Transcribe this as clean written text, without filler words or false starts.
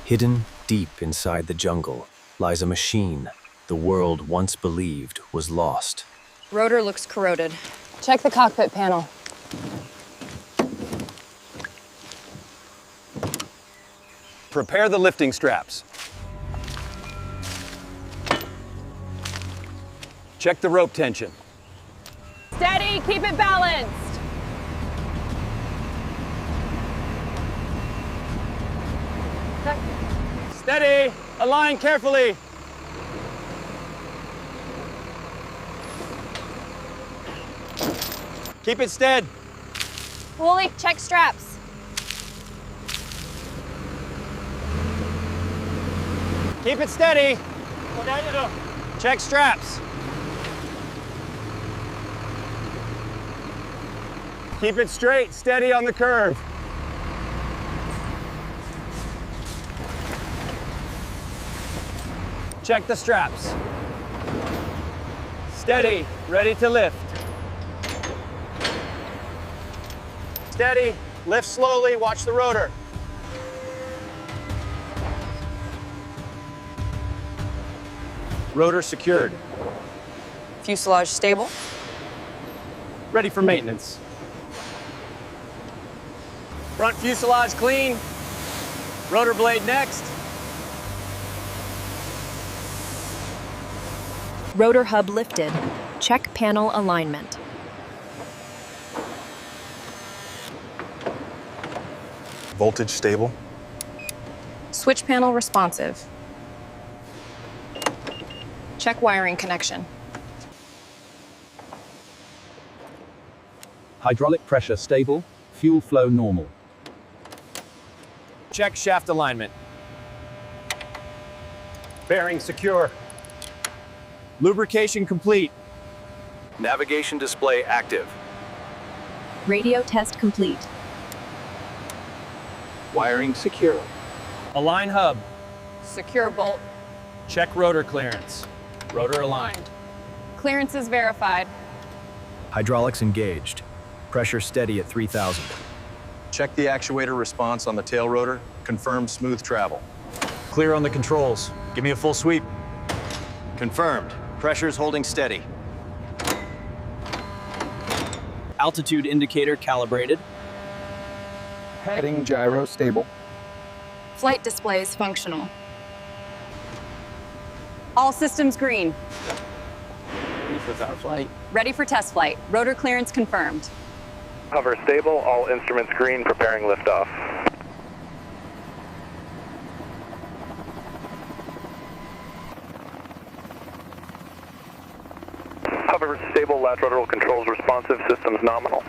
Hidden deep inside the jungle lies a machine the world once believed was lost. Rotor looks corroded. Check the cockpit panel. Prepare the lifting straps. Check the rope tension. Steady, keep it balanced. Steady, align carefully. Keep it steady. Wooly, check straps. Keep it steady. Check straps. Keep it straight, steady on the curve. Check the straps. Steady, ready to lift. Steady, lift slowly, watch the rotor. Rotor secured. Fuselage stable. Ready for maintenance. Front fuselage clean. Rotor blade next. Rotor hub lifted. Check panel alignment. Voltage stable. Switch panel responsive. Check wiring connection. Hydraulic pressure stable. Fuel flow normal. Check shaft alignment. Bearing secure. Lubrication complete. Navigation display active. Radio test complete. Wiring secure. Align hub. Secure bolt. Check rotor clearance. Rotor aligned. Clearance is verified. Hydraulics engaged. Pressure steady at 3,000. Check the actuator response on the tail rotor. Confirm smooth travel. Clear on the controls. Give me a full sweep. Confirmed. Pressure's holding steady. Altitude indicator calibrated. Heading gyro stable. Flight display is functional. All systems green. Without flight. Ready for test flight. Rotor clearance confirmed. Hover stable, all instruments green, preparing liftoff. Hover stable, lateral controls responsive, systems nominal.